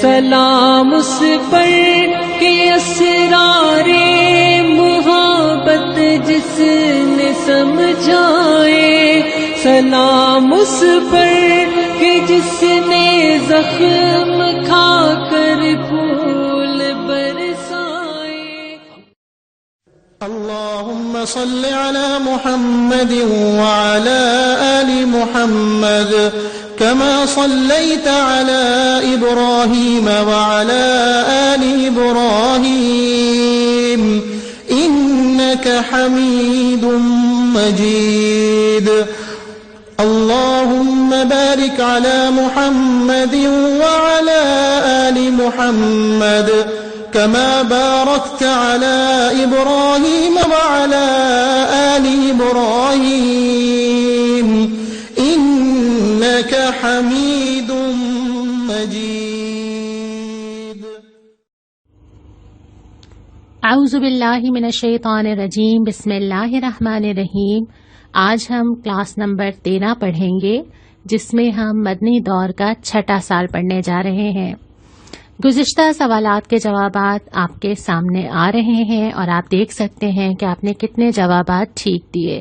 سلام اس پر کہ اسرار محبت جس نے سمجھائے، سلام اس پر کہ جس نے زخم کھا کر پھول برسائے۔ اللهم صل على محمد وعلى آل محمد كما صليت على إبراهيم وعلى آل إبراهيم إنك حميد مجيد۔ اللهم بارك على محمد وعلى آل محمد كما باركت على إبراهيم وعلى آل إبراهيم إنك حميد مجيد۔ اعوذ باللہ من الشیطان الرجیم، بسم اللہ الرحمن الرحیم۔ آج ہم کلاس نمبر 13 پڑھیں گے، جس میں ہم مدنی دور کا 6واں سال پڑھنے جا رہے ہیں۔ گزشتہ سوالات کے جوابات آپ کے سامنے آ رہے ہیں اور آپ دیکھ سکتے ہیں کہ آپ نے کتنے جوابات ٹھیک دیے۔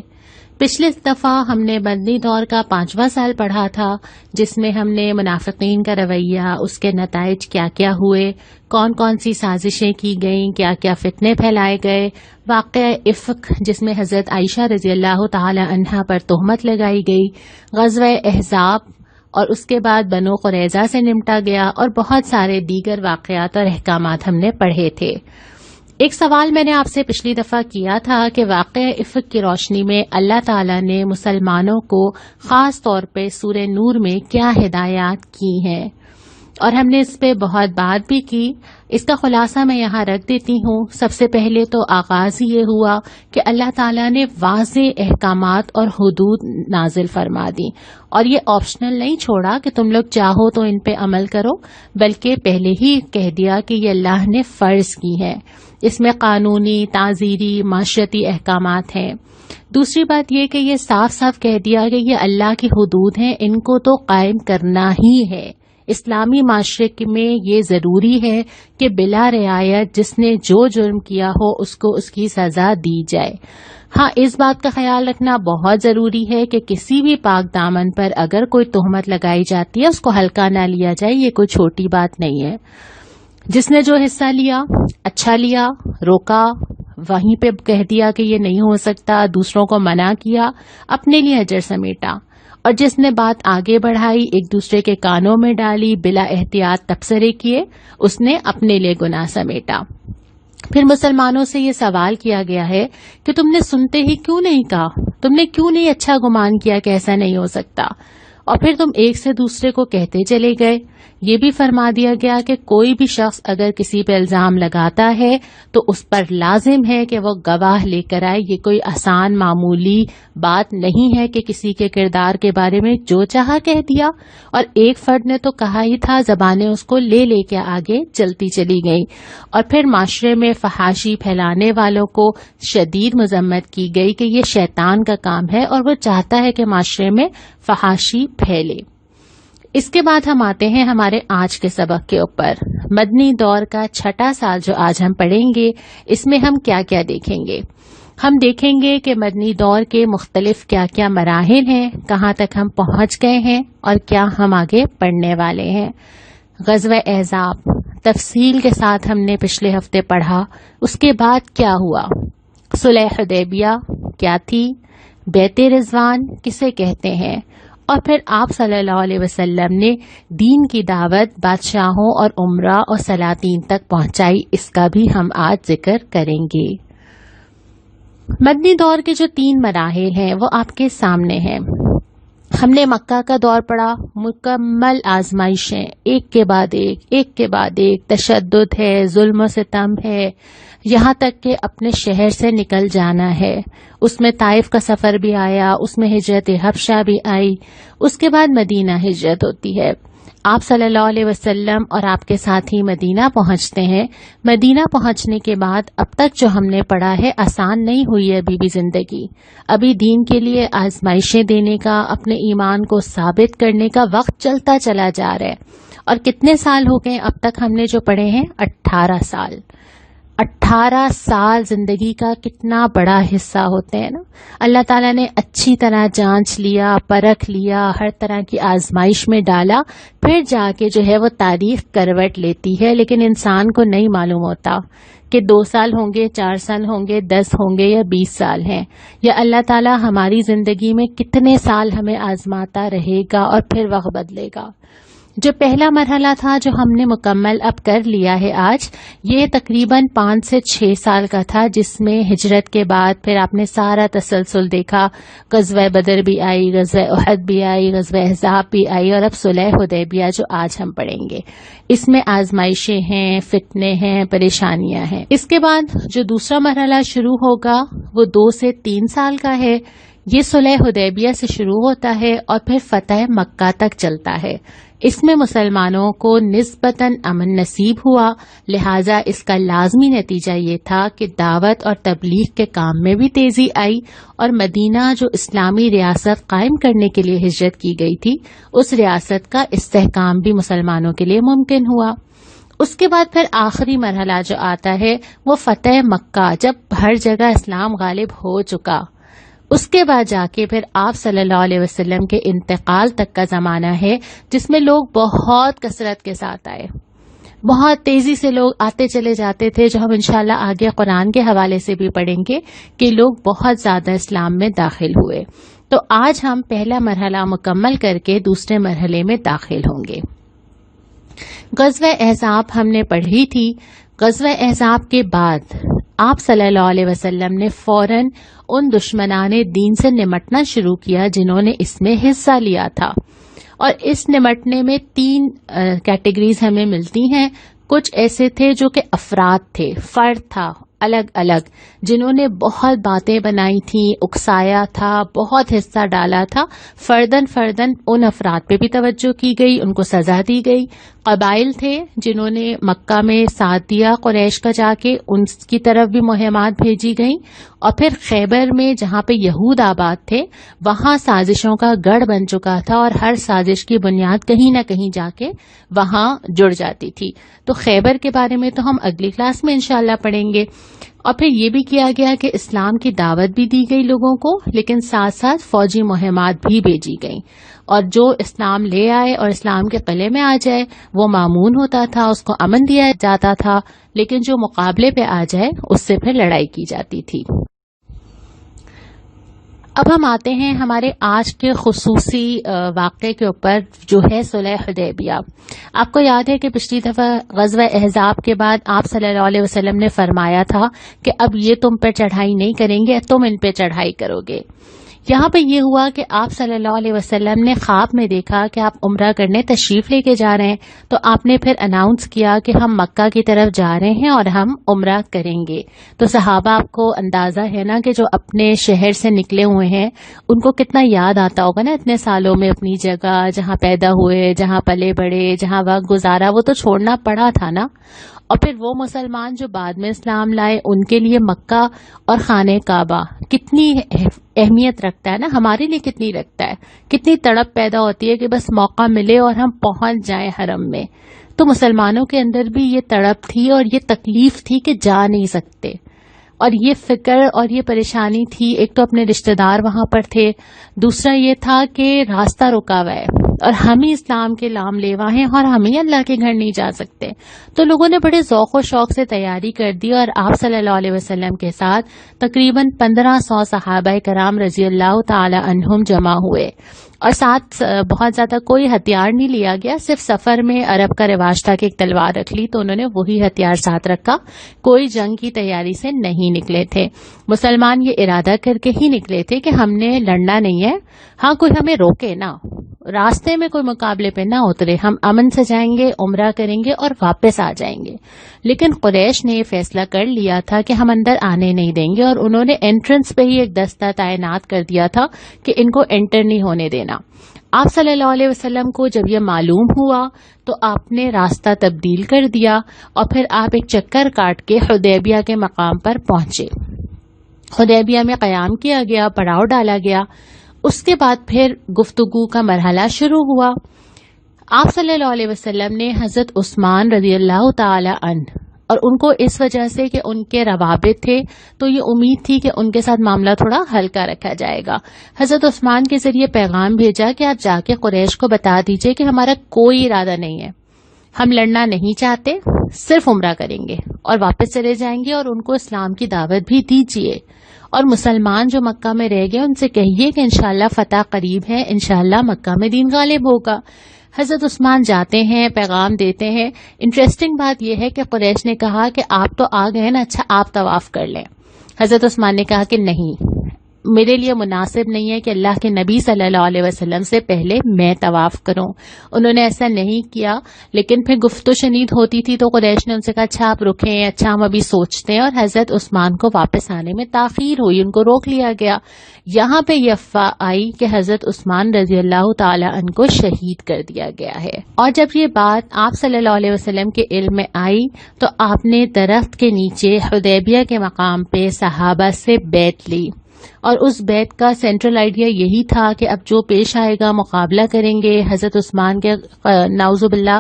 پچھلے دفعہ ہم نے مدنی دور کا 5واں سال پڑھا تھا، جس میں ہم نے منافقین کا رویہ، اس کے نتائج کیا کیا ہوئے، کون کون سی سازشیں کی گئیں، کیا کیا فتنے پھیلائے گئے، واقعہ افک جس میں حضرت عائشہ رضی اللہ تعالی عنہا پر تہمت لگائی گئی، غزوہ احزاب، اور اس کے بعد بنو قریظہ سے نمٹا گیا، اور بہت سارے دیگر واقعات اور احکامات ہم نے پڑھے تھے۔ ایک سوال میں نے آپ سے پچھلی دفعہ کیا تھا کہ واقعہ افک کی روشنی میں اللہ تعالیٰ نے مسلمانوں کو خاص طور پہ سورہ نور میں کیا ہدایات کی ہیں، اور ہم نے اس پہ بہت بات بھی کی۔ اس کا خلاصہ میں یہاں رکھ دیتی ہوں۔ سب سے پہلے تو آغاز یہ ہوا کہ اللہ تعالیٰ نے واضح احکامات اور حدود نازل فرما دی، اور یہ آپشنل نہیں چھوڑا کہ تم لوگ چاہو تو ان پہ عمل کرو، بلکہ پہلے ہی کہہ دیا کہ یہ اللہ نے فرض کی ہے۔ اس میں قانونی، تعزیری، معاشرتی احکامات ہیں۔ دوسری بات یہ کہ یہ صاف صاف کہہ دیا کہ یہ اللہ کی حدود ہیں، ان کو تو قائم کرنا ہی ہے۔ اسلامی معاشرے میں یہ ضروری ہے کہ بلا رعایت جس نے جو جرم کیا ہو اس کو اس کی سزا دی جائے۔ ہاں، اس بات کا خیال رکھنا بہت ضروری ہے کہ کسی بھی پاک دامن پر اگر کوئی تہمت لگائی جاتی ہے اس کو ہلکا نہ لیا جائے، یہ کوئی چھوٹی بات نہیں ہے۔ جس نے جو حصہ لیا، اچھا لیا، روکا، وہیں پہ کہہ دیا کہ یہ نہیں ہو سکتا، دوسروں کو منع کیا، اپنے لیے اجر سمیٹا، اور جس نے بات آگے بڑھائی، ایک دوسرے کے کانوں میں ڈالی، بلا احتیاط تبصرے کیے، اس نے اپنے لیے گناہ سمیٹا۔ پھر مسلمانوں سے یہ سوال کیا گیا ہے کہ تم نے سنتے ہی کیوں نہیں کہا، تم نے کیوں نہیں اچھا گمان کیا کہ ایسا نہیں ہو سکتا، اور پھر تم ایک سے دوسرے کو کہتے چلے گئے۔ یہ بھی فرما دیا گیا کہ کوئی بھی شخص اگر کسی پہ الزام لگاتا ہے تو اس پر لازم ہے کہ وہ گواہ لے کر آئے۔ یہ کوئی آسان معمولی بات نہیں ہے کہ کسی کے کردار کے بارے میں جو چاہا کہہ دیا، اور ایک فرد نے تو کہا ہی تھا، زبانیں اس کو لے کے آگے چلتی چلی گئیں، اور پھر معاشرے میں فحاشی پھیلانے والوں کو شدید مذمت کی گئی کہ یہ شیطان کا کام ہے اور وہ چاہتا ہے کہ معاشرے میں فحاشی پھیلے۔ اس کے بعد ہم آتے ہیں ہمارے آج کے سبق کے اوپر۔ مدنی دور کا 6واں سال جو آج ہم پڑھیں گے، اس میں ہم کیا کیا دیکھیں گے؟ ہم دیکھیں گے کہ مدنی دور کے مختلف کیا کیا مراحل ہیں، کہاں تک ہم پہنچ گئے ہیں، اور کیا ہم آگے پڑھنے والے ہیں۔ غزوہ احزاب تفصیل کے ساتھ ہم نے پچھلے ہفتے پڑھا۔ اس کے بعد کیا ہوا؟ صلح حدیبیہ کیا تھی؟ بیعت رضوان کسے کہتے ہیں؟ اور پھر آپ صلی اللہ علیہ وسلم نے دین کی دعوت بادشاہوں اور امراء اور سلاطین تک پہنچائی، اس کا بھی ہم آج ذکر کریں گے۔ مدنی دور کے جو 3 مراحل ہیں وہ آپ کے سامنے ہیں۔ ہم نے مکہ کا دور پڑھا، مکمل آزمائشیں، ایک کے بعد ایک تشدد ہے، ظلم و ستم ہے، یہاں تک کہ اپنے شہر سے نکل جانا ہے۔ اس میں طائف کا سفر بھی آیا، اس میں ہجرت حبشہ بھی آئی، اس کے بعد مدینہ ہجرت ہوتی ہے۔ آپ صلی اللہ علیہ وسلم اور آپ کے ساتھی مدینہ پہنچتے ہیں۔ مدینہ پہنچنے کے بعد اب تک جو ہم نے پڑھا ہے آسان نہیں ہوئی ہے ابھی بھی زندگی۔ ابھی دین کے لیے آزمائشیں دینے کا، اپنے ایمان کو ثابت کرنے کا وقت چلتا چلا جا رہا ہے، اور کتنے سال ہو گئے اب تک ہم نے جو پڑھے ہیں؟ 18 سال. 18 سال زندگی کا کتنا بڑا حصہ ہوتے ہیں نا. اللہ تعالیٰ نے اچھی طرح جانچ لیا، پرکھ لیا، ہر طرح کی آزمائش میں ڈالا، پھر جا کے جو ہے وہ تاریخ کروٹ لیتی ہے. لیکن انسان کو نہیں معلوم ہوتا کہ 2 سال ہوں گے، 4 سال ہوں گے، 10 ہوں گے یا 20 سال ہیں، یا اللہ تعالیٰ ہماری زندگی میں کتنے سال ہمیں آزماتا رہے گا اور پھر وقت بدلے گا. جو پہلا مرحلہ تھا جو ہم نے مکمل اب کر لیا ہے آج، یہ تقریباً 5 سے 6 سال کا تھا، جس میں ہجرت کے بعد پھر آپ نے سارا تسلسل دیکھا. غزوہ بدر بھی آئی، غزوہ احد بھی آئی، غزوہ احزاب بھی آئی، اور اب صلح حدیبیہ جو آج ہم پڑھیں گے. اس میں آزمائشیں ہیں، فتنے ہیں، پریشانیاں ہیں. اس کے بعد جو دوسرا مرحلہ شروع ہوگا وہ 2 سے 3 سال کا ہے. یہ صلح حدیبیہ سے شروع ہوتا ہے اور پھر فتح مکہ تک چلتا ہے. اس میں مسلمانوں کو نسبتاً امن نصیب ہوا، لہٰذا اس کا لازمی نتیجہ یہ تھا کہ دعوت اور تبلیغ کے کام میں بھی تیزی آئی، اور مدینہ جو اسلامی ریاست قائم کرنے کے لیے ہجرت کی گئی تھی، اس ریاست کا استحکام بھی مسلمانوں کے لیے ممکن ہوا. اس کے بعد پھر آخری مرحلہ جو آتا ہے وہ فتح مکہ، جب ہر جگہ اسلام غالب ہو چکا. اس کے بعد جا کے پھر آپ صلی اللہ علیہ وسلم کے انتقال تک کا زمانہ ہے، جس میں لوگ بہت کثرت کے ساتھ آئے، بہت تیزی سے لوگ آتے چلے جاتے تھے، جو ہم انشاءاللہ آگے قرآن کے حوالے سے بھی پڑھیں گے کہ لوگ بہت زیادہ اسلام میں داخل ہوئے. تو آج ہم پہلا مرحلہ مکمل کر کے دوسرے مرحلے میں داخل ہوں گے. غزوہ احزاب ہم نے پڑھی تھی. غزوہ احزاب کے بعد آپ صلی اللہ علیہ وسلم نے فوراً ان دشمنان دین سے نمٹنا شروع کیا جنہوں نے اس میں حصہ لیا تھا. اور اس نمٹنے میں 3 کیٹیگریز ہمیں ملتی ہیں. کچھ ایسے تھے جو کہ افراد تھے، فرد تھا الگ الگ، جنہوں نے بہت باتیں بنائی تھیں، اکسایا تھا، بہت حصہ ڈالا تھا. فردن ان افراد پہ بھی توجہ کی گئی، ان کو سزا دی گئی. قبائل تھے جنہوں نے مکہ میں ساتھ دیا قریش کا، جا کے ان کی طرف بھی مہمات بھیجی گئیں. اور پھر خیبر میں جہاں پہ یہود آباد تھے، وہاں سازشوں کا گڑھ بن چکا تھا، اور ہر سازش کی بنیاد کہیں نہ کہیں جا کے وہاں جڑ جاتی تھی. تو خیبر کے بارے میں تو ہم اگلی کلاس میں انشاءاللہ پڑھیں گے. اور پھر یہ بھی کیا گیا کہ اسلام کی دعوت بھی دی گئی لوگوں کو، لیکن ساتھ ساتھ فوجی مہمات بھی بھیجی گئیں. اور جو اسلام لے آئے اور اسلام کے قلعے میں آ جائے وہ مامون ہوتا تھا، اس کو امن دیا جاتا تھا. لیکن جو مقابلے پہ آ جائے اس سے پھر لڑائی کی جاتی تھی. اب ہم آتے ہیں ہمارے آج کے خصوصی واقعے کے اوپر، جو ہے صلح حدیبیہ. آپ کو یاد ہے کہ پچھلی دفعہ غزوہ احزاب کے بعد آپ صلی اللہ علیہ وسلم نے فرمایا تھا کہ اب یہ تم پہ چڑھائی نہیں کریں گے، تم ان پہ چڑھائی کرو گے. یہاں پہ یہ ہوا کہ آپ صلی اللہ علیہ وسلم نے خواب میں دیکھا کہ آپ عمرہ کرنے تشریف لے کے جا رہے ہیں. تو آپ نے پھر اناؤنس کیا کہ ہم مکہ کی طرف جا رہے ہیں اور ہم عمرہ کریں گے. تو صحابہ، آپ کو اندازہ ہے نا کہ جو اپنے شہر سے نکلے ہوئے ہیں ان کو کتنا یاد آتا ہوگا نا اتنے سالوں میں اپنی جگہ، جہاں پیدا ہوئے، جہاں پلے بڑھے، جہاں وقت گزارا، وہ تو چھوڑنا پڑا تھا نا. اور پھر وہ مسلمان جو بعد میں اسلام لائے، ان کے لیے مکہ اور خانہ کعبہ کتنی اہمیت رکھتا ہے نا، ہمارے لیے کتنی رکھتا ہے، کتنی تڑپ پیدا ہوتی ہے کہ بس موقع ملے اور ہم پہنچ جائیں حرم میں. تو مسلمانوں کے اندر بھی یہ تڑپ تھی اور یہ تکلیف تھی کہ جا نہیں سکتے، اور یہ فکر اور یہ پریشانی تھی. ایک تو اپنے رشتہ دار وہاں پر تھے، دوسرا یہ تھا کہ راستہ رکا ہوا ہے اور ہم ہی اسلام کے لام لیوا ہیں اور ہم ہی اللہ کے گھر نہیں جا سکتے. تو لوگوں نے بڑے ذوق و شوق سے تیاری کر دی، اور آپ صلی اللہ علیہ وسلم کے ساتھ تقریباً 1500 صحابہ کرام رضی اللہ تعالی عنہم جمع ہوئے. اور ساتھ بہت زیادہ کوئی ہتھیار نہیں لیا گیا، صرف سفر میں عرب کا رواج تھا کہ ایک تلوار رکھ لی، تو انہوں نے وہی ہتھیار ساتھ رکھا. کوئی جنگ کی تیاری سے نہیں نکلے تھے. مسلمان یہ ارادہ کر کے ہی نکلے تھے کہ ہم نے لڑنا نہیں ہے، ہاں کوئی ہمیں روکے نہ، راستے میں کوئی مقابلے پہ نہ اترے، ہم امن سے جائیں گے، عمرہ کریں گے اور واپس آ جائیں گے. لیکن قریش نے یہ فیصلہ کر لیا تھا کہ ہم اندر آنے نہیں دیں گے، اور انہوں نے انٹرنس پہ ہی ایک دستہ تعینات کر دیا تھا کہ ان کو انٹر نہیں ہونے دینا. آپ صلی اللہ علیہ وسلم کو جب یہ معلوم ہوا تو آپ نے راستہ تبدیل کر دیا، اور پھر آپ ایک چکر کاٹ کے حدیبیہ کے مقام پر پہنچے. حدیبیہ میں قیام کیا گیا، پڑاؤ ڈالا گیا. اس کے بعد پھر گفتگو کا مرحلہ شروع ہوا. آپ صلی اللہ علیہ وسلم نے حضرت عثمان رضی اللہ تعالی عنہ، اور ان کو اس وجہ سے کہ ان کے روابط تھے تو یہ امید تھی کہ ان کے ساتھ معاملہ تھوڑا ہلکا رکھا جائے گا، حضرت عثمان کے ذریعے پیغام بھیجا کہ آپ جا کے قریش کو بتا دیجئے کہ ہمارا کوئی ارادہ نہیں ہے، ہم لڑنا نہیں چاہتے، صرف عمرہ کریں گے اور واپس چلے جائیں گے، اور ان کو اسلام کی دعوت بھی دیجیے، اور مسلمان جو مکہ میں رہ گئے ان سے کہیے کہ انشاءاللہ فتح قریب ہے، انشاءاللہ مکہ میں دین غالب ہوگا۔ حضرت عثمان جاتے ہیں، پیغام دیتے ہیں۔ انٹرسٹنگ بات یہ ہے کہ قریش نے کہا کہ آپ تو آ گئے نا، اچھا آپ طواف کر لیں۔ حضرت عثمان نے کہا کہ نہیں، میرے لیے مناسب نہیں ہے کہ اللہ کے نبی صلی اللہ علیہ وسلم سے پہلے میں طواف کروں۔ انہوں نے ایسا نہیں کیا، لیکن پھر گفت و شنید ہوتی تھی تو قریش نے ان سے کہا اچھا آپ رکیں، اچھا ہم ابھی سوچتے ہیں، اور حضرت عثمان کو واپس آنے میں تاخیر ہوئی، ان کو روک لیا گیا۔ یہاں پہ یہ افواہ آئی کہ حضرت عثمان رضی اللہ تعالی عنہ کو شہید کر دیا گیا ہے، اور جب یہ بات آپ صلی اللہ علیہ وسلم کے علم میں آئی تو آپ نے درخت کے نیچے حدیبیہ کے مقام پہ صحابہ سے بیعت لی، اور اس بیعت کا سینٹرل آئیڈیا یہی تھا کہ اب جو پیش آئے گا مقابلہ کریں گے، حضرت عثمان کے نعوذ باللہ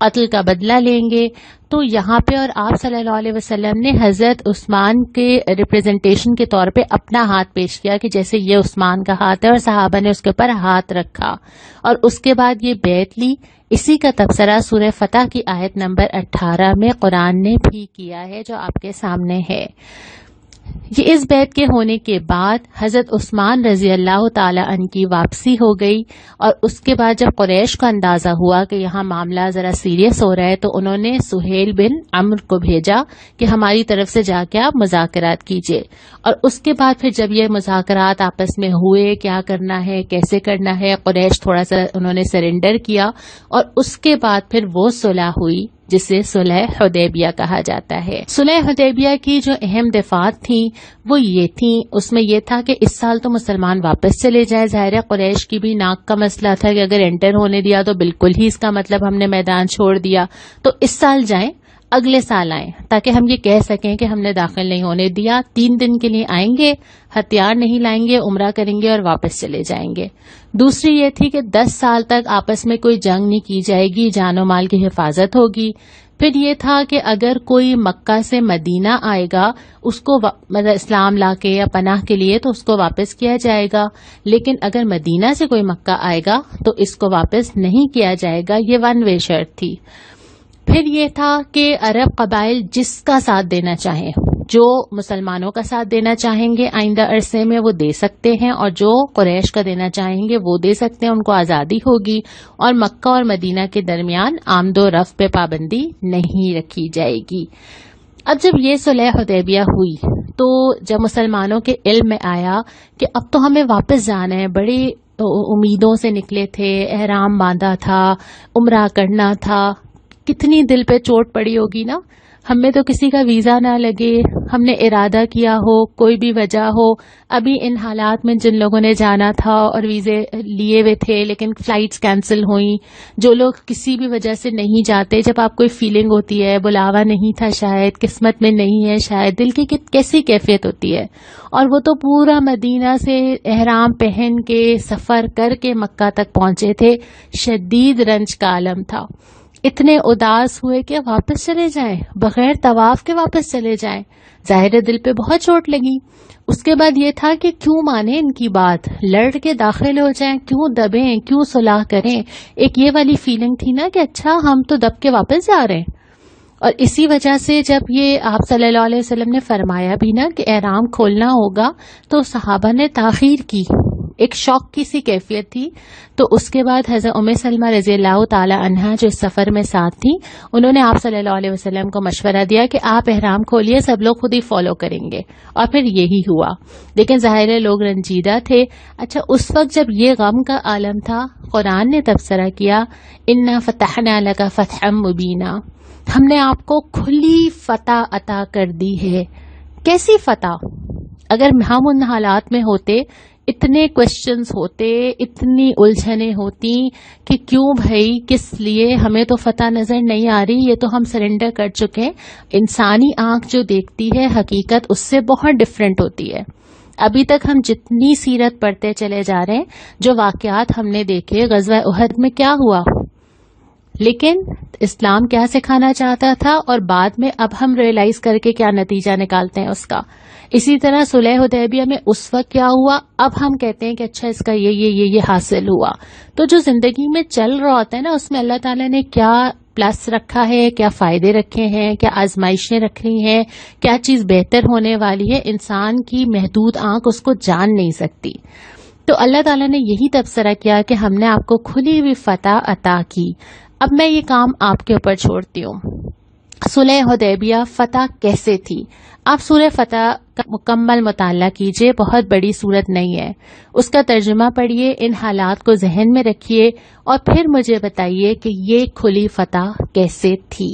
قتل کا بدلہ لیں گے۔ تو یہاں پہ اور آپ صلی اللہ علیہ وسلم نے حضرت عثمان کے ریپریزنٹیشن کے طور پہ اپنا ہاتھ پیش کیا کہ جیسے یہ عثمان کا ہاتھ ہے، اور صحابہ نے اس کے اوپر ہاتھ رکھا، اور اس کے بعد یہ بیعت لی۔ اسی کا تبصرہ سورہ فتح کی آیت نمبر 18 میں قرآن نے بھی کیا ہے جو آپ کے سامنے ہے۔ یہ اس بیعت کے ہونے کے بعد حضرت عثمان رضی اللہ تعالی عنہ کی واپسی ہو گئی، اور اس کے بعد جب قریش کو اندازہ ہوا کہ یہاں معاملہ ذرا سیریس ہو رہا ہے تو انہوں نے سہیل بن عمرو کو بھیجا کہ ہماری طرف سے جا کے آپ مذاکرات کیجیے، اور اس کے بعد پھر جب یہ مذاکرات آپس میں ہوئے کیا کرنا ہے کیسے کرنا ہے، قریش تھوڑا سا انہوں نے سرنڈر کیا، اور اس کے بعد پھر وہ صلح ہوئی جسے صلح حدیبیہ کہا جاتا ہے۔ صلح حدیبیہ کی جو اہم دفعات تھیں وہ یہ تھیں، اس میں یہ تھا کہ اس سال تو مسلمان واپس چلے جائیں، ظاہر قریش کی بھی ناک کا مسئلہ تھا کہ اگر انٹر ہونے دیا تو بالکل ہی اس کا مطلب ہم نے میدان چھوڑ دیا، تو اس سال جائیں، اگلے سال آئیں، تاکہ ہم یہ کہہ سکیں کہ ہم نے داخل نہیں ہونے دیا۔ 3 دن کے لیے آئیں گے، ہتھیار نہیں لائیں گے، عمرہ کریں گے اور واپس چلے جائیں گے۔ دوسری یہ تھی کہ 10 سال تک آپس میں کوئی جنگ نہیں کی جائے گی، جان و مال کی حفاظت ہوگی۔ پھر یہ تھا کہ اگر کوئی مکہ سے مدینہ آئے گا اس کو مطلب اسلام لا کے یا پناہ کے لیے تو اس کو واپس کیا جائے گا، لیکن اگر مدینہ سے کوئی مکہ آئے گا تو اس کو واپس نہیں کیا جائے گا، یہ 1 وے شرط تھی۔ پھر یہ تھا کہ عرب قبائل جس کا ساتھ دینا چاہیں، جو مسلمانوں کا ساتھ دینا چاہیں گے آئندہ عرصے میں وہ دے سکتے ہیں، اور جو قریش کا دینا چاہیں گے وہ دے سکتے ہیں، ان کو آزادی ہوگی، اور مکہ اور مدینہ کے درمیان آمد و رفت پہ پابندی نہیں رکھی جائے گی۔ اب جب یہ صلح حدیبیہ ہوئی تو جب مسلمانوں کے علم میں آیا کہ اب تو ہمیں واپس جانا ہے، بڑی امیدوں سے نکلے تھے، احرام باندھا تھا، عمرہ کرنا تھا، کتنی دل پہ چوٹ پڑی ہوگی نا، ہمیں تو کسی کا ویزا نہ لگے، ہم نے ارادہ کیا ہو، کوئی بھی وجہ ہو، ابھی ان حالات میں جن لوگوں نے جانا تھا اور ویزے لیے ہوئے تھے لیکن فلائٹس کینسل ہوئیں، جو لوگ کسی بھی وجہ سے نہیں جاتے، جب آپ کوئی فیلنگ ہوتی ہے بلاوا نہیں تھا شاید، قسمت میں نہیں ہے شاید، دل کی کیسی کیفیت ہوتی ہے، اور وہ تو پورا مدینہ سے احرام پہن کے سفر کر کے مکہ تک پہنچے تھے، شدید رنج کا عالم تھا، اتنے اداس ہوئے کہ واپس چلے جائیں، بغیر طواف کے واپس چلے جائیں، ظاہر دل پہ بہت چوٹ لگی۔ اس کے بعد یہ تھا کہ کیوں مانیں ان کی بات، لڑ کے داخل ہو جائیں، کیوں دبیں، کیوں صلح کریں، ایک یہ والی فیلنگ تھی نا کہ اچھا ہم تو دب کے واپس جا رہے ہیں۔ اور اسی وجہ سے جب یہ آپ صلی اللہ علیہ وسلم نے فرمایا بھی نا کہ احرام کھولنا ہوگا تو صحابہ نے تاخیر کی، ایک شوق کی سی کیفیت تھی۔ تو اس کے بعد حضرت ام سلمہ رضی اللہ تعالی عنہا جو اس سفر میں ساتھ تھی، انہوں نے آپ صلی اللہ علیہ وسلم کو مشورہ دیا کہ آپ احرام کھولیے، سب لوگ خود ہی فالو کریں گے، اور پھر یہی ہوا، لیکن ظاہر ہے لوگ رنجیدہ تھے۔ اچھا اس وقت جب یہ غم کا عالم تھا، قرآن نے تبصرہ کیا انا فتحنا لک فتحا مبینا، ہم نے آپ کو کھلی فتح عطا کر دی ہے۔ کیسی فتح؟ اگر ہم ان حالات میں ہوتے، اتنے کوشچنز ہوتے، اتنی الجھنیں ہوتی کہ کیوں بھائی، کس لیے، ہمیں تو فتح نظر نہیں آ رہی، یہ تو ہم سرنڈر کر چکے۔ انسانی آنکھ جو دیکھتی ہے حقیقت اس سے بہت ڈفرینٹ ہوتی ہے۔ ابھی تک ہم جتنی سیرت پڑھتے چلے جا رہے ہیں، جو واقعات ہم نے دیکھے، غزوہ احد میں کیا ہوا، لیکن اسلام کیا سکھانا چاہتا تھا اور بعد میں اب ہم ریئلائز کر کے کیا نتیجہ نکالتے ہیں اس کا. اسی طرح صلح حدیبیہ میں اس وقت کیا ہوا، اب ہم کہتے ہیں کہ اچھا اس کا یہ حاصل ہوا. تو جو زندگی میں چل رہا ہوتا ہے نا، اس میں اللہ تعالیٰ نے کیا پلس رکھا ہے، کیا فائدے رکھے ہیں، کیا آزمائشیں رکھی ہیں، کیا چیز بہتر ہونے والی ہے، انسان کی محدود آنکھ اس کو جان نہیں سکتی. تو اللہ تعالیٰ نے یہی تبصرہ کیا کہ ہم نے آپ کو کھلی ہوئی فتح عطا کی. اب میں یہ کام آپ کے اوپر چھوڑتی ہوں. صلح حدیبیہ فتح کیسے تھی؟ آپ سورہ فتح کا مکمل مطالعہ کیجئے، بہت بڑی صورت نہیں ہے. اس کا ترجمہ پڑھیے، ان حالات کو ذہن میں رکھیے اور پھر مجھے بتائیے کہ یہ کھلی فتح کیسے تھی.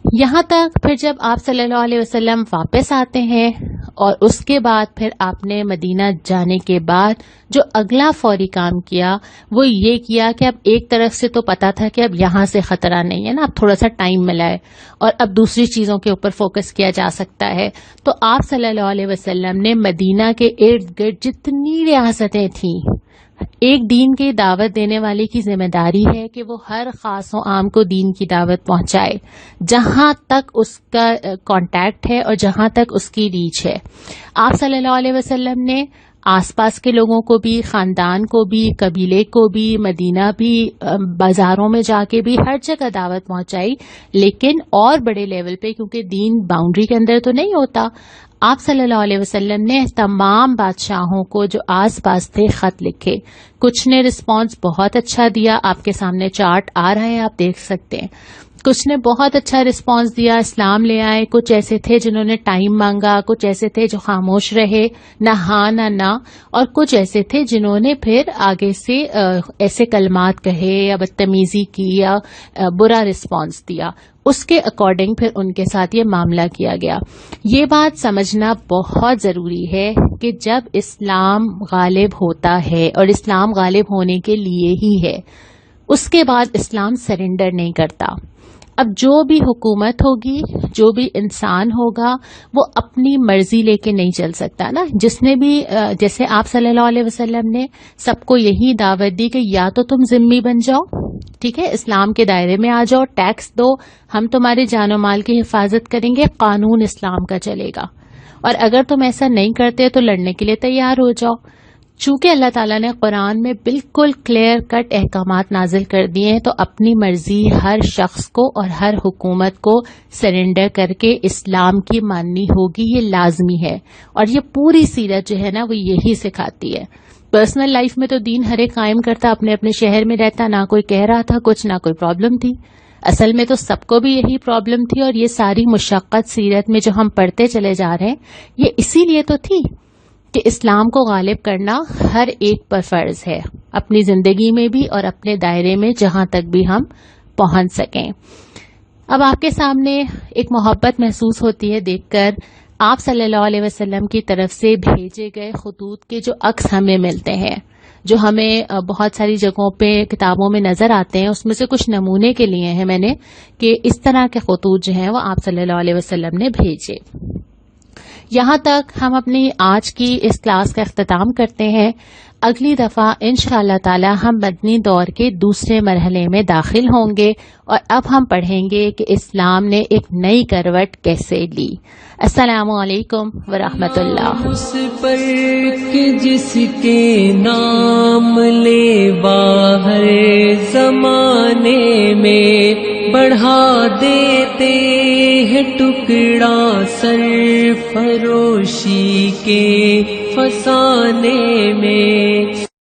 یہاں تک پھر جب آپ صلی اللہ علیہ وسلم واپس آتے ہیں اور اس کے بعد پھر آپ نے مدینہ جانے کے بعد جو اگلا فوری کام کیا وہ یہ کیا کہ اب ایک طرف سے تو پتا تھا کہ اب یہاں سے خطرہ نہیں ہے نا، اب تھوڑا سا ٹائم ملا ہے اور اب دوسری چیزوں کے اوپر فوکس کیا جا سکتا ہے. تو آپ صلی اللہ علیہ وسلم نے مدینہ کے ارد گرد جتنی ریاستیں تھیں، ایک دین کی دعوت دینے والے کی ذمہ داری ہے کہ وہ ہر خاص و عام کو دین کی دعوت پہنچائے جہاں تک اس کا کانٹیکٹ ہے اور جہاں تک اس کی ریچ ہے. آپ صلی اللہ علیہ وسلم نے آس پاس کے لوگوں کو بھی، خاندان کو بھی، قبیلے کو بھی، مدینہ بھی، بازاروں میں جا کے بھی ہر جگہ دعوت پہنچائی، لیکن اور بڑے لیول پہ، کیونکہ دین باؤنڈری کے اندر تو نہیں ہوتا. آپ صلی اللہ علیہ وسلم نے تمام بادشاہوں کو جو آس پاس تھے خط لکھے. کچھ نے رسپانس بہت اچھا دیا، آپ کے سامنے چارٹ آ رہا ہے، آپ دیکھ سکتے ہیں. کچھ نے بہت اچھا رسپانس دیا، اسلام لے آئے. کچھ ایسے تھے جنہوں نے ٹائم مانگا، کچھ ایسے تھے جو خاموش رہے، نہ ہاں نہ، اور کچھ ایسے تھے جنہوں نے پھر آگے سے ایسے کلمات کہے یا بدتمیزی کی یا برا رسپانس دیا. اس کے اکارڈنگ پھر ان کے ساتھ یہ معاملہ کیا گیا. یہ بات سمجھنا بہت ضروری ہے کہ جب اسلام غالب ہوتا ہے، اور اسلام غالب ہونے کے لیے ہی ہے، اس کے بعد اسلام سرنڈر نہیں کرتا. اب جو بھی حکومت ہوگی، جو بھی انسان ہوگا، وہ اپنی مرضی لے کے نہیں چل سکتا نا. جس نے بھی جیسے آپ صلی اللہ علیہ وسلم نے سب کو یہی دعوت دی کہ یا تو تم ذمہ بن جاؤ، ٹھیک ہے، اسلام کے دائرے میں آ جاؤ، ٹیکس دو، ہم تمہارے جان و مال کی حفاظت کریں گے، قانون اسلام کا چلے گا، اور اگر تم ایسا نہیں کرتے تو لڑنے کے لیے تیار ہو جاؤ. چونکہ اللہ تعالیٰ نے قرآن میں بالکل کلیئر کٹ احکامات نازل کر دیے ہیں، تو اپنی مرضی ہر شخص کو اور ہر حکومت کو سرنڈر کر کے اسلام کی ماننی ہوگی، یہ لازمی ہے. اور یہ پوری سیرت جو ہے نا وہ یہی سکھاتی ہے. پرسنل لائف میں تو دین ہر ایک قائم کرتا، اپنے اپنے شہر میں رہتا، نہ کوئی کہہ رہا تھا کچھ، نہ کوئی پرابلم تھی. اصل میں تو سب کو بھی یہی پرابلم تھی، اور یہ ساری مشقت سیرت میں جو ہم پڑھتے چلے جا رہے ہیں یہ اسی لیے تو تھی کہ اسلام کو غالب کرنا ہر ایک پر فرض ہے، اپنی زندگی میں بھی اور اپنے دائرے میں جہاں تک بھی ہم پہنچ سکیں. اب آپ کے سامنے ایک محبت محسوس ہوتی ہے دیکھ کر آپ صلی اللہ علیہ وسلم کی طرف سے بھیجے گئے خطوط کے جو عکس ہمیں ملتے ہیں، جو ہمیں بہت ساری جگہوں پہ کتابوں میں نظر آتے ہیں. اس میں سے کچھ نمونے کے لیے ہیں میں نے کہ اس طرح کے خطوط جو ہیں وہ آپ صلی اللہ علیہ وسلم نے بھیجے. یہاں تک ہم اپنی آج کی اس کلاس کا اختتام کرتے ہیں. اگلی دفعہ انشاءاللہ تعالی ہم مدنی دور کے دوسرے مرحلے میں داخل ہوں گے، اور اب ہم پڑھیں گے کہ اسلام نے ایک نئی کروٹ کیسے لی. السلام علیکم ورحمۃ اللہ. اس پر کہ جس کے نام لے باہر زمانے میں بڑھا دیتے ہیں ٹکڑا سرفروشی کے فسانے میں.